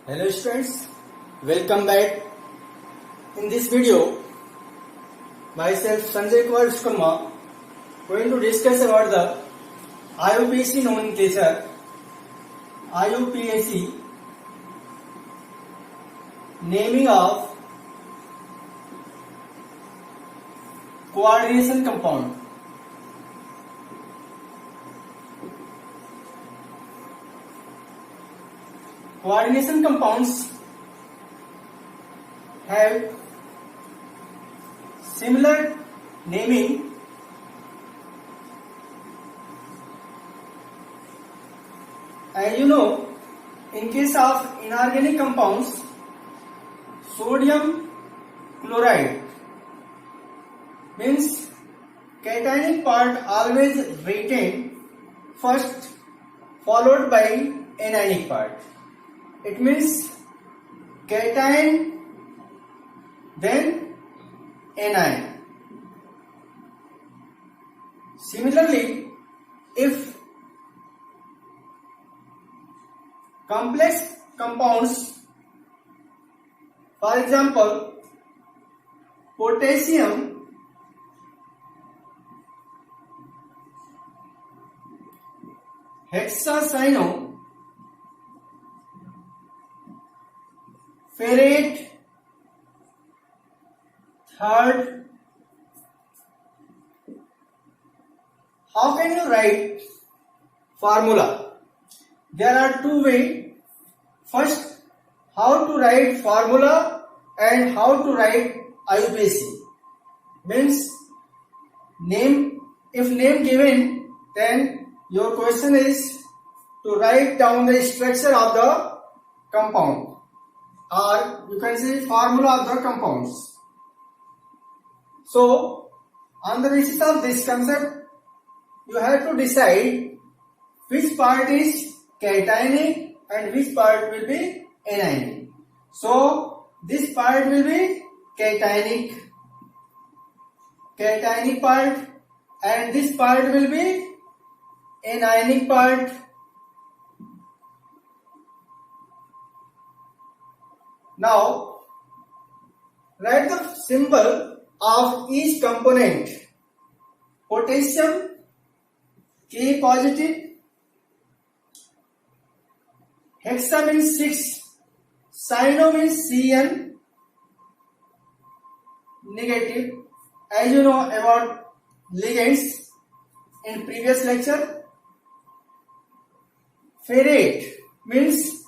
Hello students, welcome back. In this video, myself Sanjay Kumar Vishwakarma going to discuss about the IUPAC nomenclature. IUPAC, naming of coordination compound. Coordination compounds have similar naming and in case of inorganic compounds, sodium chloride means cationic part always written first followed by anionic part. It means cation then anion. Similarly, if complex compounds, for example, potassium, hexacyano, ferrate, third. How can you write formula? There are two ways. First, how to write formula and how to write IUPAC. Means name, if name given, then your question is to write down the structure of the compound, or you can say formula of the compounds. So, on the basis of this concept, you have to decide which part is cationic and which part will be anionic. So, this part will be cationic part, and this part will be anionic part. Now, write the symbol of each component. Potassium, K positive. Hexa means 6. Cyano means Cn negative. As you know about ligands in previous lecture. Ferrate means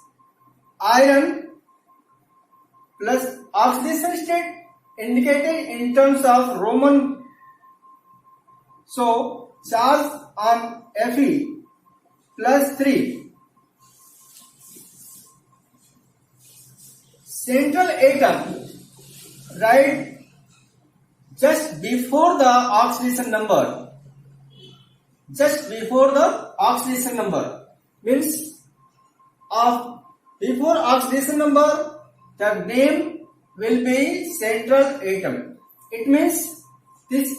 iron plus oxidation state indicated in terms of Roman. So, charge on Fe plus 3. Central atom, write just before the oxidation number. Just before the oxidation number. Means of before oxidation number, the name will be central atom. It means this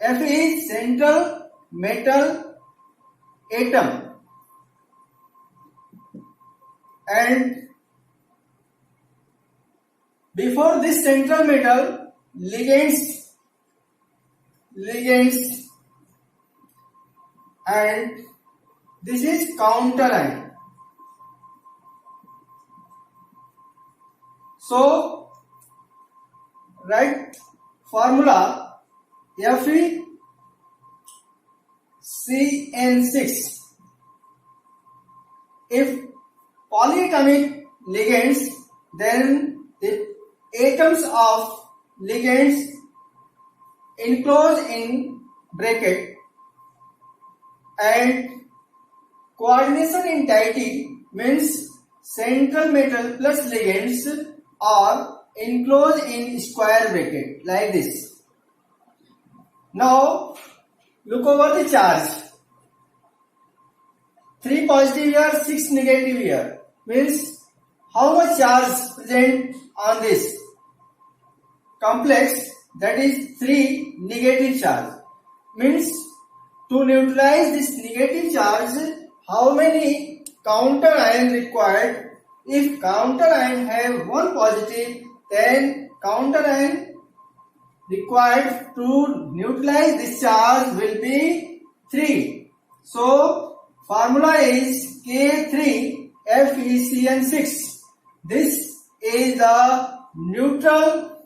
Fe is central metal atom, and before this central metal, ligands, and this is counter ion. So, write formula FeCN6. If polyatomic ligands, then the atoms of ligands enclosed in bracket, and coordination in tiety means central metal plus ligands are enclosed in square bracket like this. Now look over the charge. 3 positive here, 6 negative here. Means how much charge present on this complex, that is 3 negative charge. Means to neutralize this negative charge, how many counter ion required If counter ion have one positive, then counter ion required to neutralize this charge will be 3. So formula is K3FeCN6. This is the neutral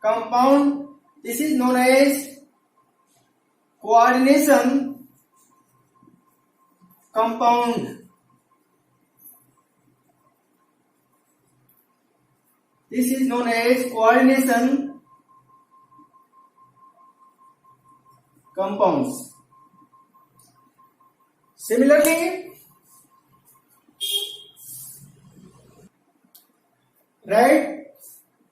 compound. This is known as coordination compound. This is known as coordination compounds. Similarly, write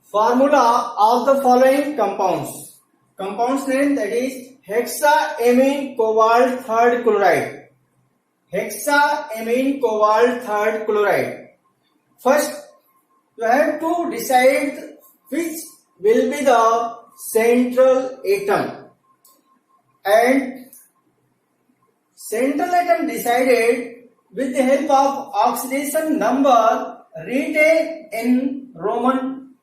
formula of the following compounds. Compounds name, that is hexaamine cobalt third chloride. Hexaamine cobalt third chloride. First, you have to decide which will be the central atom, and central atom decided with the help of oxidation number written in Roman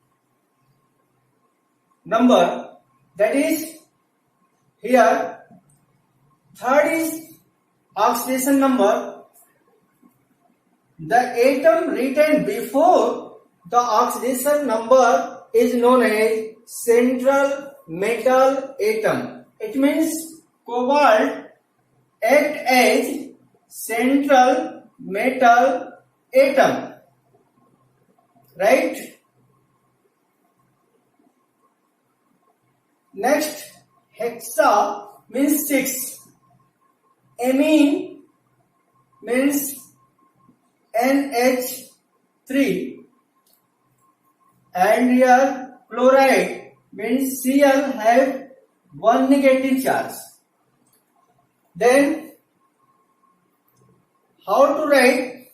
number, that is here third is oxidation number. The atom written before the oxidation number is known as central metal atom. It means cobalt act as central metal atom, right? Next, hexa means 6, amine means NH3, and here chloride means Cl have one negative charge. Then how to write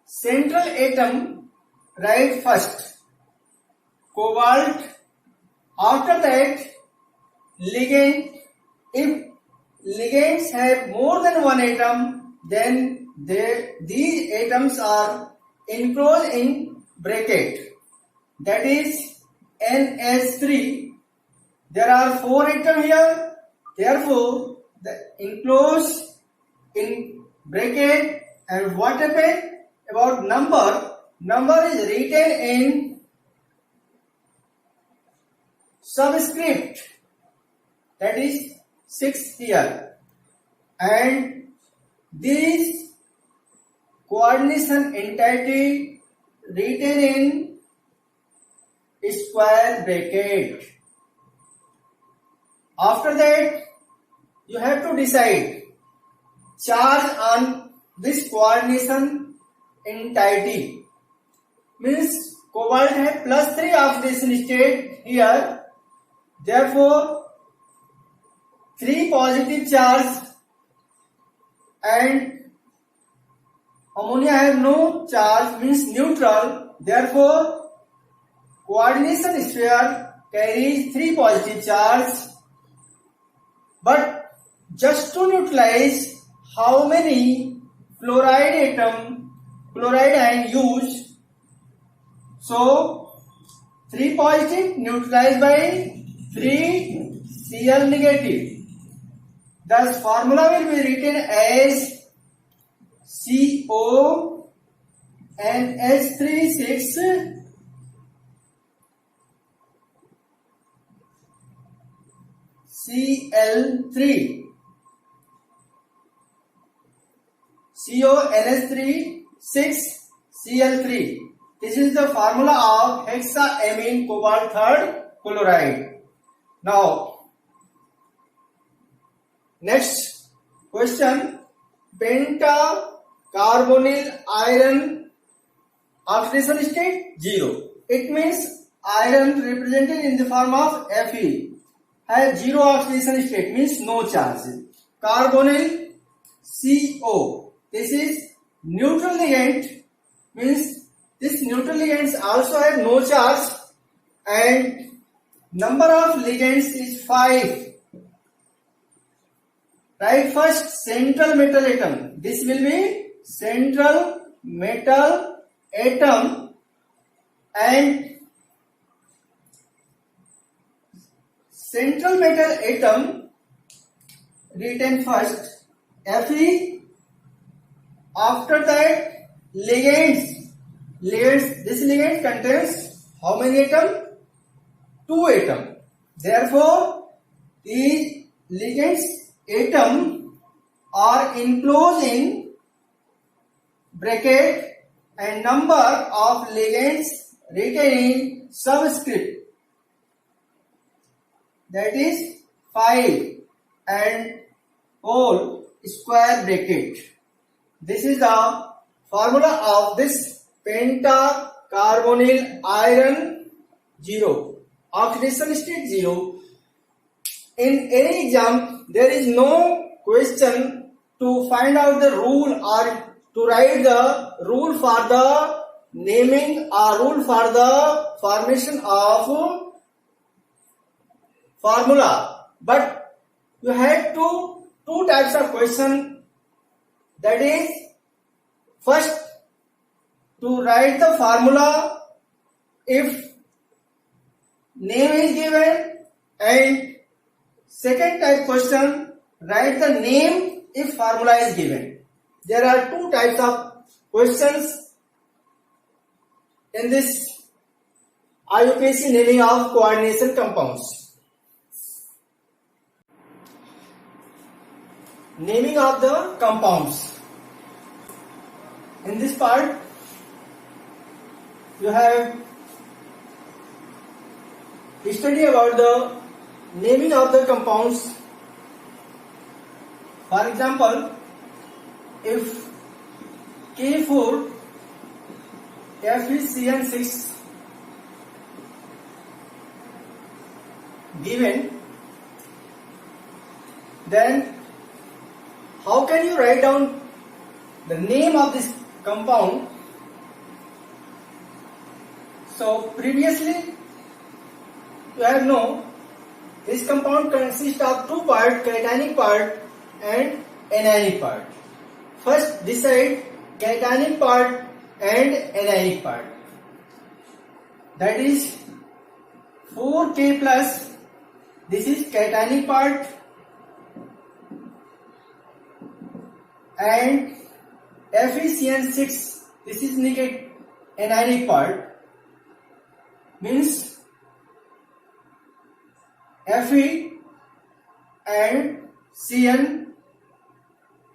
central atom? Write first cobalt, after that ligand. If ligands have more than one atom, then these atoms are enclosed in bracket, that is NH3. There are 4 atoms here, therefore the enclosed in bracket. And what happened about number? Number is written in subscript, that is 6 here, and this coordination entity written in square bracket. After that, you have to decide charge on this coordination entity. Means cobalt has +3 oxidation state here, therefore 3 positive charge, and ammonia have no charge, means neutral, therefore coordination sphere carries 3 positive charge. But just to neutralize, how many chloride ion use? So 3 positive neutralized by 3 Cl negative. Thus formula will be written as CO NH36 Cl3, CONH3 6Cl3. This is the formula of hexaamine cobalt third chloride. Now, next question, pentacarbonyl iron oxidation state 0. It means iron represented in the form of Fe has 0 oxidation state, means no charge. Carbonyl CO, this is neutral ligand, means this neutral ligands also have no charge, and number of ligands is 5. Right, first central metal atom, this will be central metal atom and central metal atom written first Fe. After that ligands. This ligand contains how many atoms? 2 atoms. Therefore, these ligands atom are enclosed in bracket and number of ligands written in subscript, that is 5 and whole square bracket. This is the formula of this pentacarbonyl iron 0, oxidation state 0. In any exam, there is no question to find out the rule or to write the rule for the naming or rule for the formation of formula. But you had two types of question. That is, first to write the formula if name is given, and second type question, write the name if formula is given. There are 2 types of questions in this IUPAC naming of coordination compounds. Naming of the compounds. In this part, you have study about the naming of the compounds. For example, if K4 FeCN6 given, then how can you write down the name of this compound? So previously you have known this compound consists of 2 parts, cationic part and anionic part. First decide cationic part and anionic part. That is 4K plus, this is cationic part, and FeCN6, this is anionic part. Means Fe and Cn,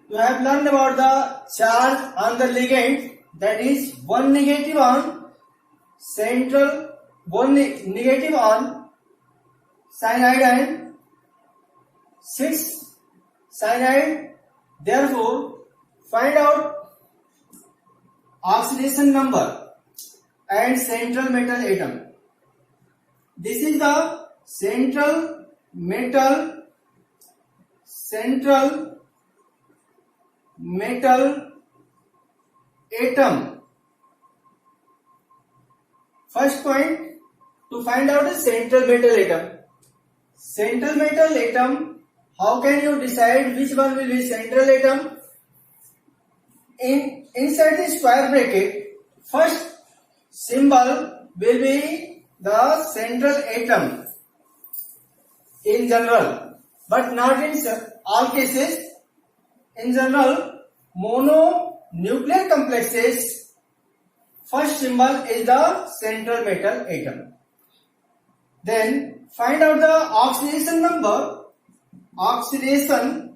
you have learned about the charge on the ligand, that is 1 negative on central, 1 negative on cyanide and 6 cyanide. Therefore, find out oxidation number and central metal atom. This is the central metal atom. First point, to find out the central metal atom. Central metal atom, how can you decide which one will be central atom? Inside the square bracket, first symbol will be the central atom in general, but not in all cases. In general, mononuclear complexes, first symbol is the central metal atom. Then find out the oxidation number. Oxidation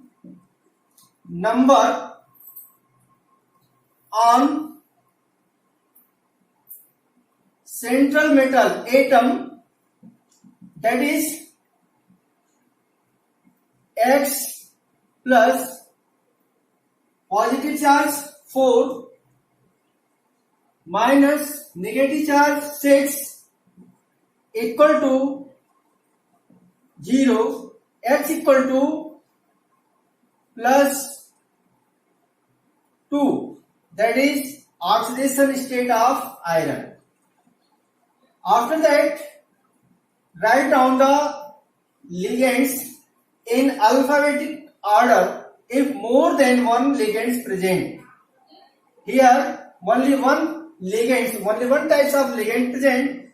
number on central metal atom, that is X plus positive charge 4 minus negative charge 6 equal to 0. X equal to plus 2, that is oxidation state of iron. After that, write down the ligands in alphabetic order if more than one ligand is present. here only one ligand, only one types of ligand present.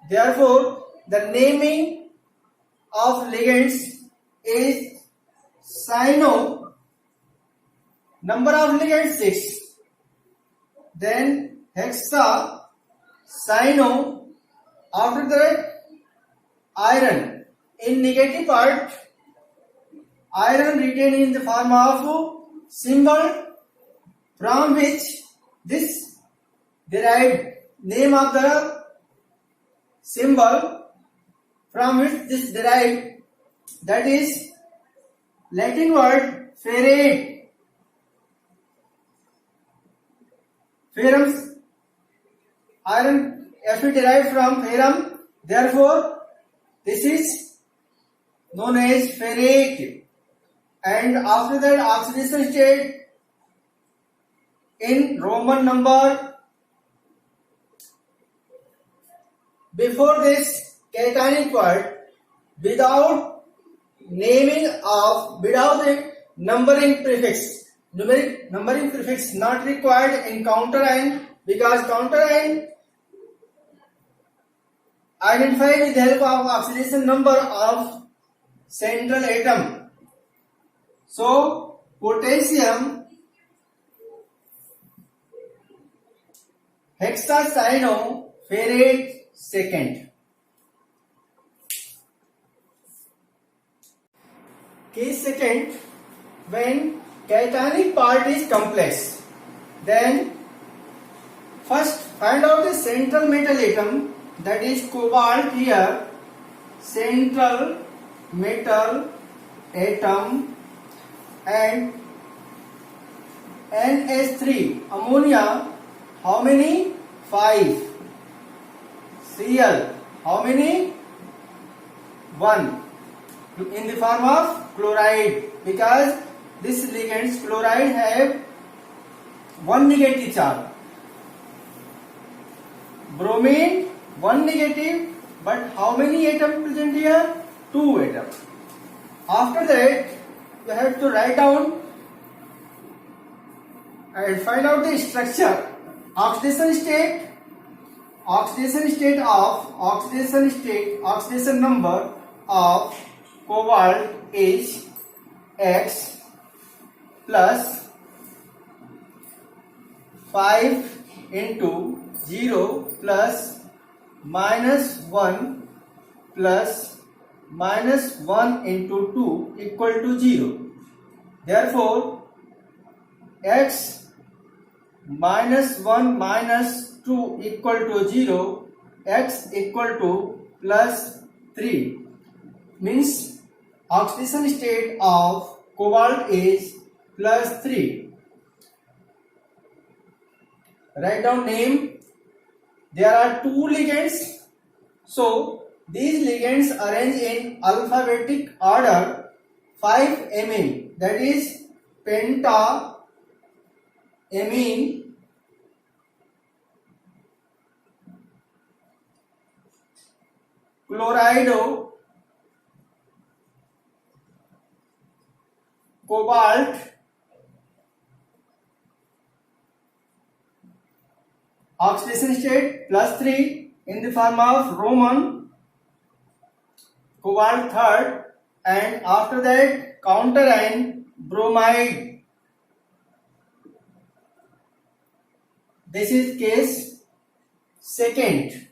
Therefore, the naming of ligands is cyano. Number of ligands 6. Then hexa, cyano. After that, iron. In negative part, iron written in the form of symbol from which this derived name of the symbol from which this derived, that is Latin word ferrate. Ferrums, iron Fe derived from ferrum, therefore this is known as ferrate. And after that, oxidation state in Roman number. Before this cationic word, without a numbering prefix, numeric numbering prefix not required in counter ion, because counter ion identified with the help of oxidation number of central atom. So potassium hexacyanoferrate second. Case second, when cationic part is complex, then first find out the central metal atom, that is cobalt here, central metal atom, and NH3 ammonia, how many? 5. Cl, how many? 1. In the form of chloride, because this ligands chloride have one negative charge. Bromine, one negative, but how many atoms present here? 2 atoms. After that, you have to write down and find out the structure. Oxidation number of cobalt is X plus 5 into 0 plus minus 1 plus minus 1 into 2 equal to 0. Therefore, X minus 1 minus 2 equal to 0, X equal to plus 3, means oxidation state of cobalt is plus 3. Write down name. There are 2 ligands, so these ligands arrange in alphabetic order. 5-amine, that is penta-amine, chlorido, cobalt, oxidation state plus 3 in the form of Roman, cobalt third, and after that counter ion bromide. This is case second.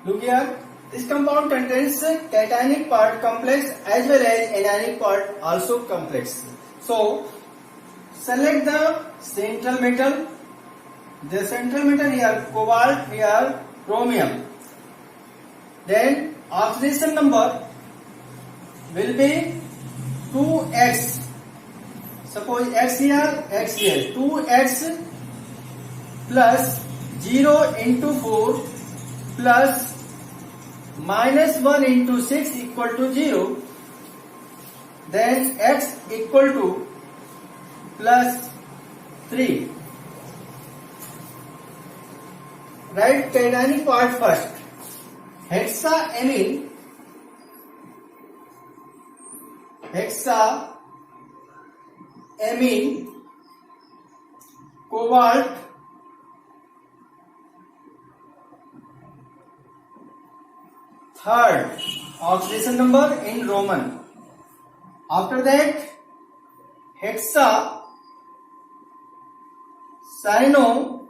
Look here, this compound contains cationic part complex as well as anionic part also complex. So select the central metal. The central metal here cobalt, here chromium. Then oxidation number will be 2x. Suppose x here, x here. 2x plus 0 into 4 plus minus 1 into 6 equal to 0. Then x equal to plus 3. Write cationic part first. Hexaamine, amine, cobalt, third oxidation number in Roman. After that, hexa, cyano,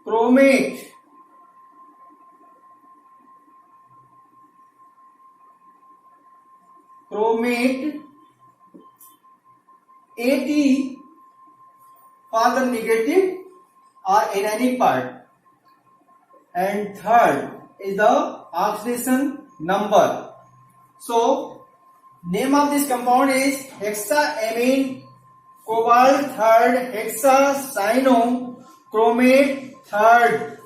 chromate, At for the negative or anionic part, and third is the oxidation number. So name of this compound is hexaamine cobalt, third, hexa cyano chromate, third.